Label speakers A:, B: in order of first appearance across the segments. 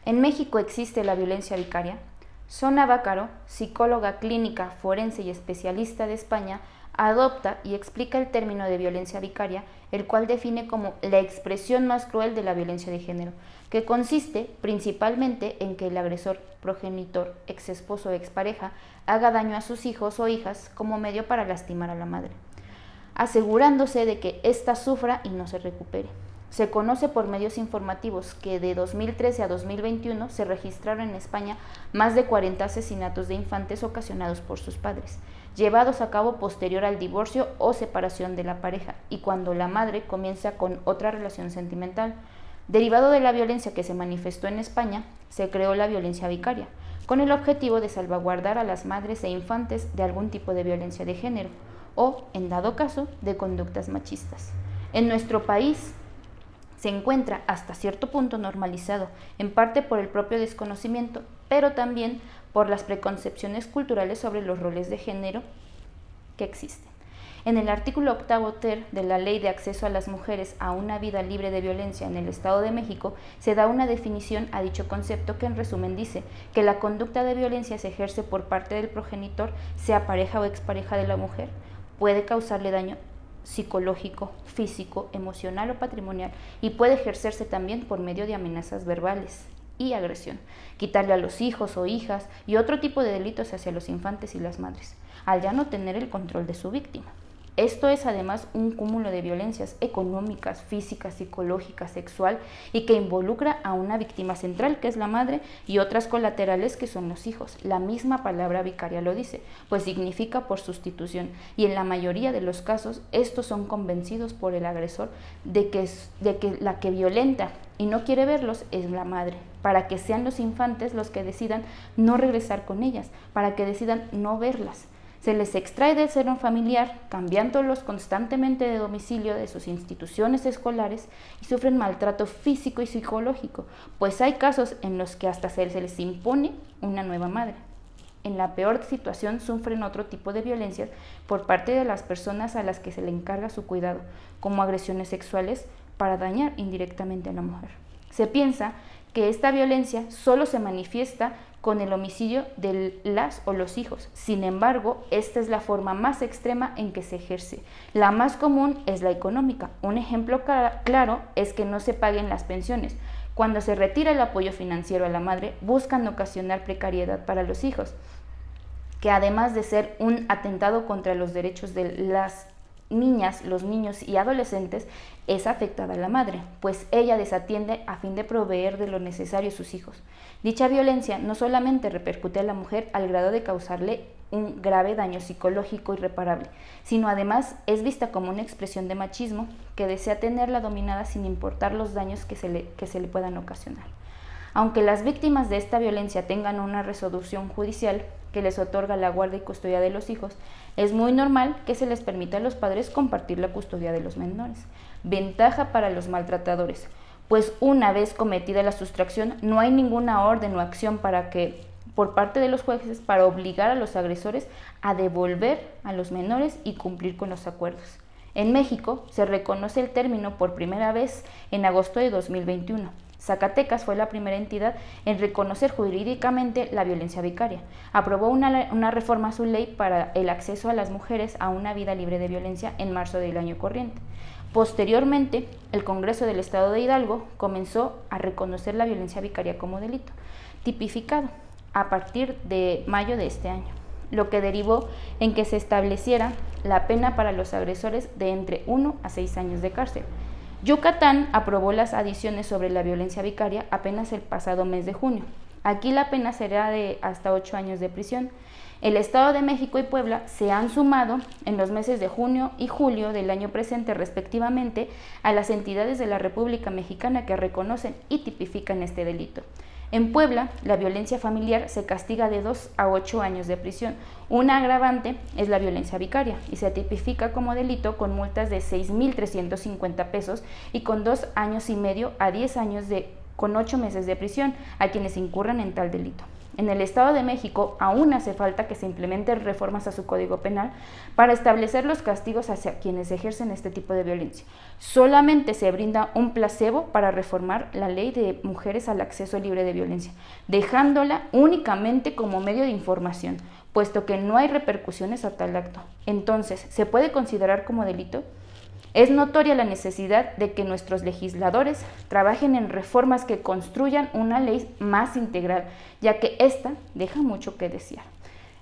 A: En México existe la violencia vicaria. Sona Bácaro, psicóloga clínica, forense y especialista de España, adopta y explica el término de violencia vicaria, el cual define como la expresión más cruel de la violencia de género, que consiste principalmente en que el agresor, progenitor, exesposo o expareja haga daño a sus hijos o hijas como medio para lastimar a la madre, asegurándose de que ésta sufra y no se recupere. Se conoce por medios informativos que de 2013 a 2021 se registraron en España más de 40 asesinatos de infantes ocasionados por sus padres, llevados a cabo posterior al divorcio o separación de la pareja y cuando la madre comienza con otra relación sentimental. Derivado de la violencia que se manifestó en España, se creó la violencia vicaria, con el objetivo de salvaguardar a las madres e infantes de algún tipo de violencia de género o, en dado caso, de conductas machistas. En nuestro país se encuentra hasta cierto punto normalizado, en parte por el propio desconocimiento, pero también por las preconcepciones culturales sobre los roles de género que existen. En el artículo 8 ter de la Ley de Acceso a las Mujeres a una Vida Libre de Violencia en el Estado de México se da una definición a dicho concepto que en resumen dice que la conducta de violencia se ejerce por parte del progenitor, sea pareja o expareja de la mujer, puede causarle daño psicológico, físico, emocional o patrimonial y puede ejercerse también por medio de amenazas verbales y agresión, quitarle a los hijos o hijas y otro tipo de delitos hacia los infantes y las madres, al ya no tener el control de su víctima. Esto es además un cúmulo de violencias económicas, físicas, psicológicas, sexual y que involucra a una víctima central que es la madre y otras colaterales que son los hijos. La misma palabra vicaria lo dice, pues significa por sustitución y en la mayoría de los casos estos son convencidos por el agresor de que la que violenta y no quiere verlos es la madre, para que sean los infantes los que decidan no regresar con ellas, para que decidan no verlas. Se les extrae del seno familiar, cambiándolos constantemente de domicilio de sus instituciones escolares y sufren maltrato físico y psicológico, pues hay casos en los que hasta se les impone una nueva madre. En la peor situación sufren otro tipo de violencias por parte de las personas a las que se le encarga su cuidado, como agresiones sexuales para dañar indirectamente a la mujer. Se piensa que esta violencia solo se manifiesta con el homicidio de las o los hijos. Sin embargo, esta es la forma más extrema en que se ejerce. La más común es la económica. Un ejemplo claro es que no se paguen las pensiones. Cuando se retira el apoyo financiero a la madre, buscan ocasionar precariedad para los hijos, que además de ser un atentado contra los derechos de las niñas, los niños y adolescentes, es afectada a la madre, pues ella desatiende a fin de proveer de lo necesario a sus hijos. Dicha violencia no solamente repercute a la mujer al grado de causarle un grave daño psicológico irreparable, sino además es vista como una expresión de machismo que desea tenerla dominada sin importar los daños que se le puedan ocasionar. Aunque las víctimas de esta violencia tengan una resolución judicial que les otorga la guardia y custodia de los hijos, es muy normal que se les permita a los padres compartir la custodia de los menores. Ventaja para los maltratadores, pues una vez cometida la sustracción no hay ninguna orden o acción por parte de los jueces para obligar a los agresores a devolver a los menores y cumplir con los acuerdos. En México se reconoce el término por primera vez en agosto de 2021. Zacatecas fue la primera entidad en reconocer jurídicamente la violencia vicaria. Aprobó una reforma a su ley para el acceso a las mujeres a una vida libre de violencia en marzo del año corriente. Posteriormente, el Congreso del Estado de Hidalgo comenzó a reconocer la violencia vicaria como delito, tipificado a partir de mayo de este año, lo que derivó en que se estableciera la pena para los agresores de entre 1 a 6 años de cárcel. Yucatán aprobó las adiciones sobre la violencia vicaria apenas el pasado mes de junio. Aquí la pena será de hasta 8 años de prisión. El Estado de México y Puebla se han sumado en los meses de junio y julio del año presente respectivamente a las entidades de la República Mexicana que reconocen y tipifican este delito. En Puebla, la violencia familiar se castiga de 2 a 8 años de prisión. Una agravante es la violencia vicaria y se tipifica como delito con multas de 6,350 pesos y con 2 años y medio a 10 años con 8 meses de prisión a quienes incurran en tal delito. En el Estado de México aún hace falta que se implementen reformas a su Código Penal para establecer los castigos hacia quienes ejercen este tipo de violencia. Solamente se brinda un placebo para reformar la ley de mujeres al acceso libre de violencia, dejándola únicamente como medio de información, puesto que no hay repercusiones a tal acto. Entonces, ¿se puede considerar como delito? Es notoria la necesidad de que nuestros legisladores trabajen en reformas que construyan una ley más integral, ya que esta deja mucho que desear.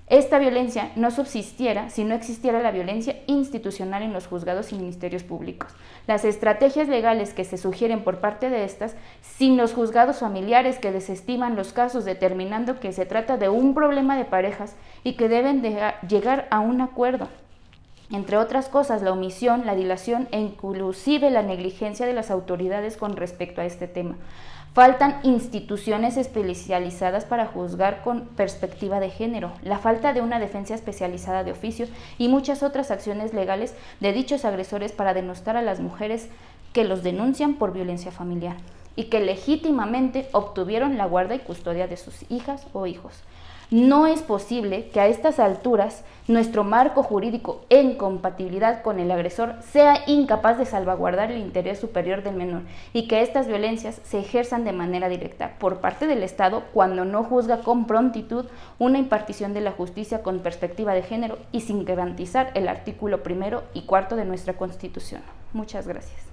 A: Esta violencia no subsistiera si no existiera la violencia institucional en los juzgados y ministerios públicos. Las estrategias legales que se sugieren por parte de estas, sin los juzgados familiares que desestiman los casos determinando que se trata de un problema de parejas y que deben llegar a un acuerdo. Entre otras cosas, la omisión, la dilación e inclusive la negligencia de las autoridades con respecto a este tema. Faltan instituciones especializadas para juzgar con perspectiva de género, la falta de una defensa especializada de oficio y muchas otras acciones legales de dichos agresores para denostar a las mujeres que los denuncian por violencia familiar y que legítimamente obtuvieron la guarda y custodia de sus hijas o hijos. No es posible que a estas alturas nuestro marco jurídico en compatibilidad con el agresor sea incapaz de salvaguardar el interés superior del menor y que estas violencias se ejerzan de manera directa por parte del Estado cuando no juzga con prontitud una impartición de la justicia con perspectiva de género y sin garantizar el artículo 1 y 4 de nuestra Constitución. Muchas gracias.